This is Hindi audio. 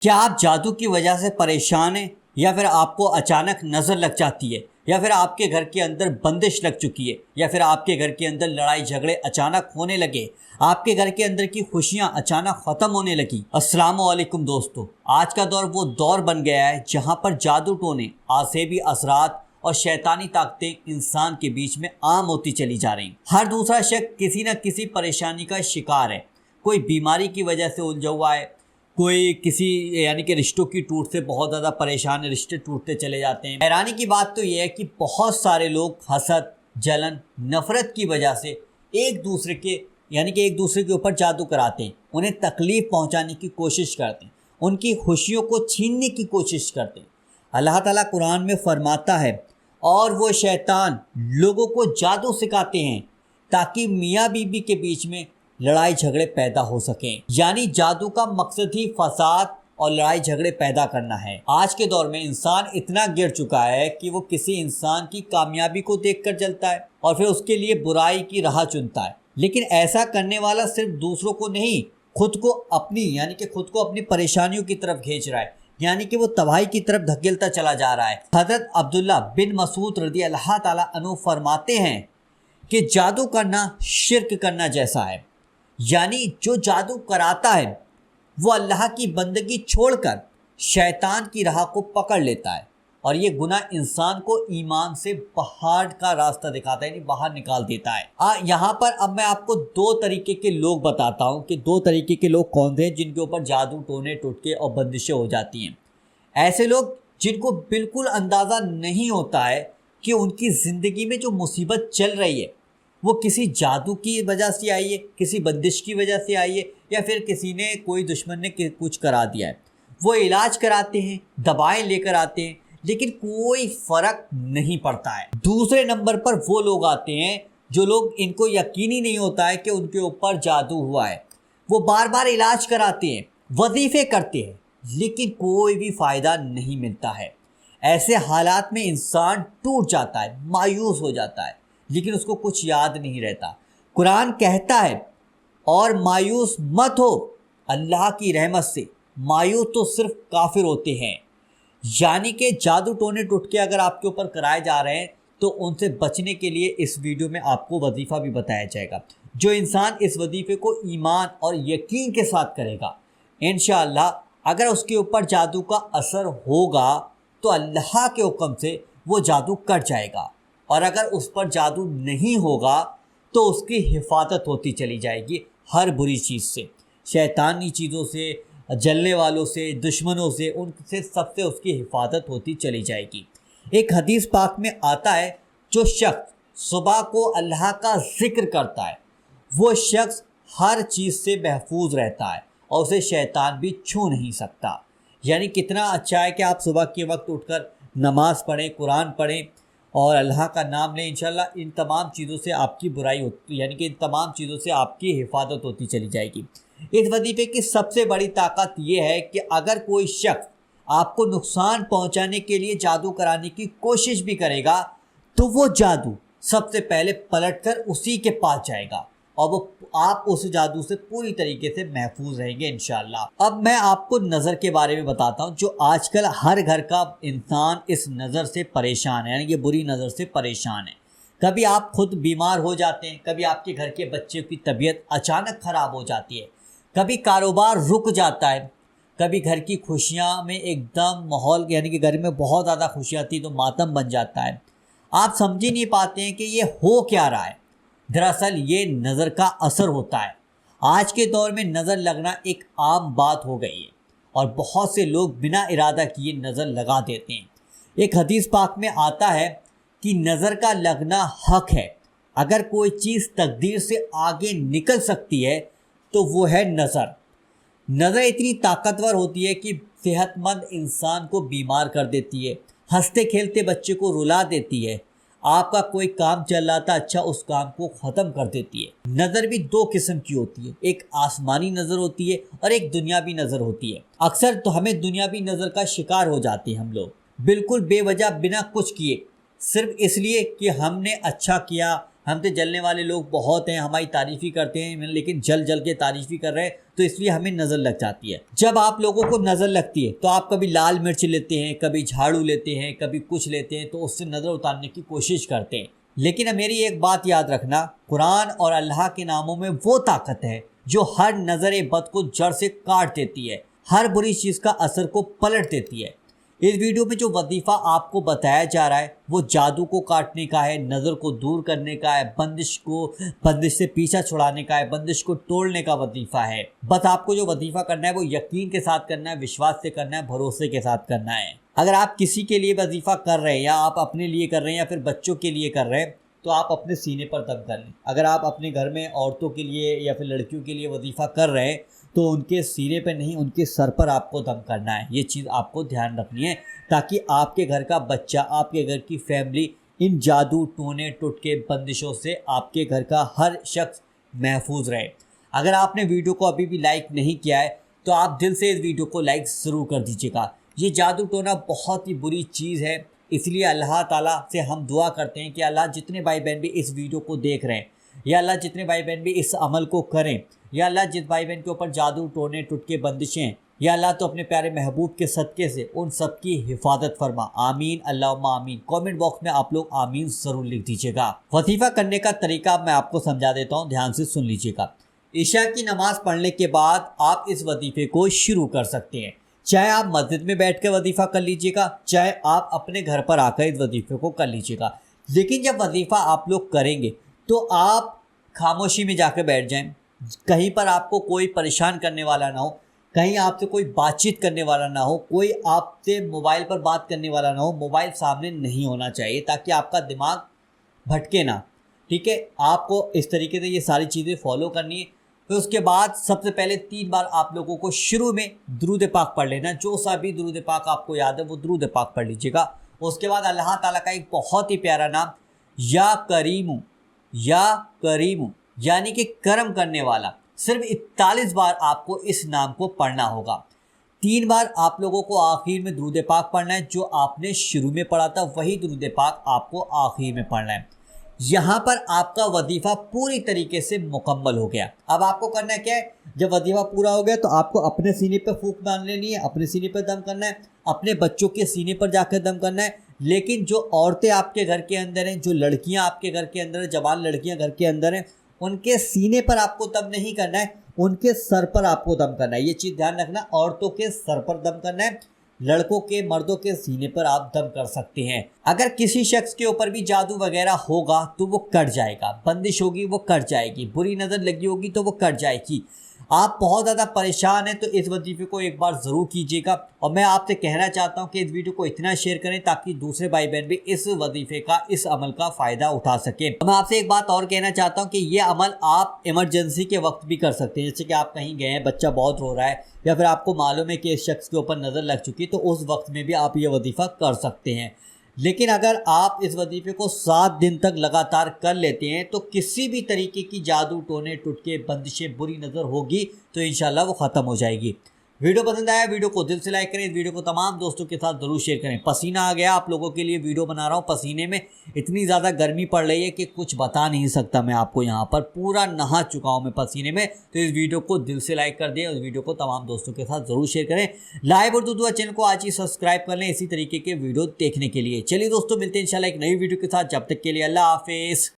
क्या आप जादू की वजह से परेशान हैं, या फिर आपको अचानक नज़र लग जाती है, या फिर आपके घर के अंदर बंदिश लग चुकी है, या फिर आपके घर के अंदर लड़ाई झगड़े अचानक होने लगे, आपके घर के अंदर की खुशियां अचानक ख़त्म होने लगी। अस्सलाम वालेकुम दोस्तों, आज का दौर वो दौर बन गया है जहां पर जादू टोने, आसेबी असरात और शैतानी ताकतें इंसान के बीच में आम होती चली जा रही। हर दूसरा शख्स किसी न किसी परेशानी का शिकार है। कोई बीमारी की वजह से उलझा हुआ है, कोई किसी यानी कि रिश्तों की टूट से बहुत ज़्यादा परेशान है, रिश्ते टूटते चले जाते हैं। हैरानी की बात तो ये है कि बहुत सारे लोग हसद, जलन, नफरत की वजह से एक दूसरे के यानी कि एक दूसरे के ऊपर जादू कराते हैं, उन्हें तकलीफ़ पहुंचाने की कोशिश करते हैं, उनकी खुशियों को छीनने की कोशिश करते हैं। अल्लाह ताला कुरान में फरमाता है, और वो शैतान लोगों को जादू सिखाते हैं ताकि मियाँ बीबी के बीच में लड़ाई झगड़े पैदा हो सकें। यानी जादू का मकसद ही फसाद और लड़ाई झगड़े पैदा करना है। आज के दौर में इंसान इतना गिर चुका है कि वो किसी इंसान की कामयाबी को देखकर जलता है और फिर उसके लिए बुराई की राह चुनता है। लेकिन ऐसा करने वाला सिर्फ दूसरों को नहीं, खुद को अपनी परेशानियों की तरफ खींच रहा है, यानी कि वो तबाही की तरफ धकेलता चला जा रहा है। हज़रत अब्दुल्ला बिन मसूद रज़ी अल्लाह ताला अन्हु फरमाते हैं कि जादू करना शिर्क करना जैसा है। यानी जो जादू कराता है वो अल्लाह की बंदगी छोड़कर शैतान की राह को पकड़ लेता है, और ये गुनाह इंसान को ईमान से बाहर का रास्ता दिखाता है, यानी बाहर निकाल देता है। यहाँ पर अब मैं आपको दो तरीके के लोग बताता हूँ कि दो तरीके के लोग कौन थे जिनके ऊपर जादू टोने टोटके और बंदिशें हो जाती हैं। ऐसे लोग जिनको बिल्कुल अंदाज़ा नहीं होता है कि उनकी ज़िंदगी में जो मुसीबत चल रही है वो किसी जादू की वजह से आई है, किसी बंदिश की वजह से आई है, या फिर किसी ने, कोई दुश्मन ने कुछ करा दिया है। वो इलाज कराते हैं, दवाएं लेकर आते हैं, लेकिन कोई फ़र्क नहीं पड़ता है। दूसरे नंबर पर वो लोग आते हैं जो लोग, इनको यकीन ही नहीं होता है कि उनके ऊपर जादू हुआ है। वो बार बार इलाज कराते हैं, वजीफ़े करते हैं, लेकिन कोई भी फ़ायदा नहीं मिलता है। ऐसे हालात में इंसान टूट जाता है, मायूस हो जाता है, लेकिन उसको कुछ याद नहीं रहता। कुरान कहता है, और मायूस मत हो अल्लाह की रहमत से, मायूस तो सिर्फ काफिर होते हैं। यानी कि जादू टोने टुटके अगर आपके ऊपर कराए जा रहे हैं तो उनसे बचने के लिए इस वीडियो में आपको वजीफ़ा भी बताया जाएगा। जो इंसान इस वजीफ़े को ईमान और यकीन के साथ करेगा, इंशाअल्लाह अगर उसके ऊपर जादू का असर होगा तो अल्लाह के हुक्म से वो जादू कट जाएगा, और अगर उस पर जादू नहीं होगा तो उसकी हिफाजत होती चली जाएगी हर बुरी चीज़ से, शैतानी चीज़ों से, जलने वालों से, दुश्मनों से, उनसे सबसे उसकी हिफाजत होती चली जाएगी। एक हदीस पाक में आता है, जो शख्स सुबह को अल्लाह का जिक्र करता है वो शख्स हर चीज़ से महफूज रहता है और उसे शैतान भी छू नहीं सकता। यानी कितना अच्छा है कि आप सुबह के वक्त उठकर नमाज़ पढ़ें, कुरान पढ़ें और अल्लाह का नाम लें। इंशाल्लाह इन तमाम चीज़ों से आपकी बुराई होती, यानी कि इन तमाम चीज़ों से आपकी हिफाजत होती चली जाएगी। इस वजीफे की सबसे बड़ी ताकत ये है कि अगर कोई शख्स आपको नुकसान पहुंचाने के लिए जादू कराने की कोशिश भी करेगा तो वो जादू सबसे पहले पलटकर उसी के पास जाएगा और वो आप उस जादू से पूरी तरीके से महफूज रहेंगे इंशाल्लाह। अब मैं आपको नज़र के बारे में बताता हूँ, जो आजकल हर घर का इंसान इस नज़र से परेशान है, यानी कि बुरी नज़र से परेशान है। कभी आप खुद बीमार हो जाते हैं, कभी आपके घर के बच्चे की तबीयत अचानक ख़राब हो जाती है, कभी कारोबार रुक जाता है, कभी घर की खुशियाँ में एकदम माहौल, यानी कि घर में बहुत ज़्यादा खुशियाँ थी तो मातम बन जाता है। आप समझ ही नहीं पाते हैं कि ये हो क्या रहा है। दरअसल ये नज़र का असर होता है। आज के दौर में नज़र लगना एक आम बात हो गई है और बहुत से लोग बिना इरादा किए नज़र लगा देते हैं। एक हदीस पाक में आता है कि नज़र का लगना हक है। अगर कोई चीज़ तकदीर से आगे निकल सकती है तो वो है नज़र। नज़र इतनी ताकतवर होती है कि सेहतमंद इंसान को बीमार कर देती है, हंसते खेलते बच्चे को रुला देती है, आपका कोई काम चल रहा था अच्छा उस काम को ख़त्म कर देती है। नज़र भी दो किस्म की होती है, एक आसमानी नज़र होती है और एक दुनियावी नज़र होती है। अक्सर तो हमें दुनियावी नज़र का शिकार हो जाते हैं हम लोग, बिल्कुल बेवजह बिना कुछ किए, सिर्फ इसलिए कि हमने अच्छा किया। हमसे जलने वाले लोग बहुत हैं, हमारी तारीफ़ ही करते हैं, लेकिन जल जल के तारीफ़ ही कर रहे हैं तो इसलिए हमें नज़र लग जाती है। जब आप लोगों को नज़र लगती है तो आप कभी लाल मिर्च लेते हैं, कभी झाड़ू लेते हैं, कभी कुछ लेते हैं, तो उससे नज़र उतारने की कोशिश करते हैं। लेकिन अब मेरी एक बात याद रखना, कुरान और अल्लाह के नामों में वो ताकत है जो हर नज़र बद को जड़ से काट देती है, हर बुरी चीज़ का असर को पलट देती है। इस वीडियो में जो वजीफ़ा आपको बताया जा रहा है वो जादू को काटने का है, नज़र को दूर करने का है, बंदिश से पीछा छुड़ाने का है, बंदिश को तोड़ने का वजीफ़ा है। बस आपको जो वजीफ़ा करना है वो यकीन के साथ करना है, विश्वास से करना है, भरोसे के साथ करना है। अगर आप किसी के लिए वजीफ़ा कर रहे हैं या आप अपने लिए कर रहे हैं या फिर बच्चों के लिए कर रहे हैं तो आप अपने सीने पर दम कर लें। अगर आप अपने घर में औरतों के लिए या फिर लड़कियों के लिए वजीफ़ा कर रहे हैं तो उनके सीने पर नहीं, उनके सर पर आपको दम करना है। ये चीज़ आपको ध्यान रखनी है ताकि आपके घर का बच्चा, आपके घर की फैमिली इन जादू, टोने, टुटके, बंदिशों से आपके घर का हर शख्स महफूज रहे। अगर आपने वीडियो को अभी भी लाइक नहीं किया है तो आप दिल से इस वीडियो को लाइक ज़रूर कर दीजिएगा। ये जादू टोना बहुत ही बुरी चीज़ है, इसलिए अल्लाह ताला से हम दुआ करते हैं कि अल्लाह जितने भाई बहन भी इस वीडियो को देख रहे हैं या अल्लाह जितने भाई बहन भी इस अमल को करें, या अल्लाह जिस भाई बहन के ऊपर जादू, टोने, टुटके, बंदिशें, या अल्लाह तो अपने प्यारे महबूब के सदक़े से उन सब की हिफाजत फरमा। आमीन, अल्लाहुम्मा आमीन। कमेंट बॉक्स में आप लोग आमीन ज़रूर लिख दीजिएगा। वजीफ़ा करने का तरीका मैं आपको समझा देता हूँ, ध्यान से सुन लीजिएगा। ईशा की नमाज़ पढ़ने के बाद आप इस वजीफ़े को शुरू कर सकते हैं। चाहे आप मस्जिद में बैठ कर वजीफ़ा कर लीजिएगा, चाहे आप अपने घर पर आकर इस वजीफ़े को कर लीजिएगा। लेकिन जब वजीफ़ा आप लोग करेंगे तो आप खामोशी में जाकर बैठ जाएं, कहीं पर आपको कोई परेशान करने वाला ना हो, कहीं आपसे कोई बातचीत करने वाला ना हो, कोई आपसे मोबाइल पर बात करने वाला ना हो। मोबाइल सामने नहीं होना चाहिए ताकि आपका दिमाग भटके ना। ठीक है, आपको इस तरीके से ये सारी चीज़ें फॉलो करनी है। फिर उसके बाद सबसे पहले 3 बार आप लोगों को शुरू में दुरूद पाक पढ़ लेना। जो सा भी दुरूद पाक आपको याद है वो दुरूद पाक पढ़ लीजिएगा। उसके बाद अल्लाह ताला का एक बहुत ही प्यारा नाम या करीमु, या करीमु यानी कि करम करने वाला, सिर्फ 41 बार आपको इस नाम को पढ़ना होगा। 3 बार आप लोगों को आखिर में दुरूद पाक पढ़ना है। जो आपने शुरू में पढ़ा था वही दुरूद पाक आपको आखिर में पढ़ना है। यहाँ पर आपका वजीफ़ा पूरी तरीके से मुकम्मल हो गया। अब आपको करना है क्या है, जब वजीफ़ा पूरा हो गया तो आपको अपने सीने पर फूंक बांध लेनी है, अपने सीने पर दम करना है, अपने बच्चों के सीने पर जाकर दम करना है। लेकिन जो औरतें आपके घर के अंदर हैं, जो लड़कियाँ आपके घर के अंदर हैं, जवान लड़कियाँ घर के अंदर हैं, उनके सीने पर आपको दम नहीं करना है, उनके सर पर आपको दम करना है। ये चीज़ ध्यान रखना, औरतों के सर पर दम करना है, लड़कों के, मर्दों के सीने पर आप दम कर सकते हैं। अगर किसी शख्स के ऊपर भी जादू वगैरह होगा तो वो कट जाएगा, बंदिश होगी वो कट जाएगी, बुरी नज़र लगी होगी तो वो कट जाएगी। आप बहुत ज़्यादा परेशान हैं तो इस वजीफ़े को एक बार ज़रूर कीजिएगा। और मैं आपसे कहना चाहता हूं कि इस वीडियो को इतना शेयर करें ताकि दूसरे भाई बहन भी इस वजीफ़े का, इस अमल का फ़ायदा उठा सकें। मैं आपसे एक बात और कहना चाहता हूं कि ये अमल आप इमरजेंसी के वक्त भी कर सकते हैं। जैसे कि आप कहीं गए हैं, बच्चा बहुत रो रहा है, या फिर आपको मालूम है कि इस शख्स के ऊपर नज़र लग चुकी, तो उस वक्त में भी आप ये वजीफ़ा कर सकते हैं। लेकिन अगर आप इस वजीफ़े को 7 दिन तक लगातार कर लेते हैं तो किसी भी तरीके की जादू, टोने, टुटके, बंदिशें, बुरी नज़र होगी तो इंशाल्लाह वो ख़त्म हो जाएगी। वीडियो पसंद आया, वीडियो को दिल से लाइक करें, इस वीडियो को तमाम दोस्तों के साथ ज़रूर शेयर करें। पसीना आ गया आप लोगों के लिए वीडियो बना रहा हूँ, पसीने में इतनी ज़्यादा गर्मी पड़ रही है कि कुछ बता नहीं सकता मैं आपको। यहाँ पर पूरा नहा चुका हूँ मैं पसीने में। तो इस वीडियो को दिल से लाइक कर दें और इस वीडियो को तमाम दोस्तों के साथ ज़रूर शेयर करें। लाइव उर्दू दुआ चैनल को आज ही सब्सक्राइब कर लें इसी तरीके के वीडियो देखने के लिए। चलिए दोस्तों, मिलते हैं इंशाल्लाह एक नई वीडियो के साथ। जब तक के लिए अल्लाह हाफिज़।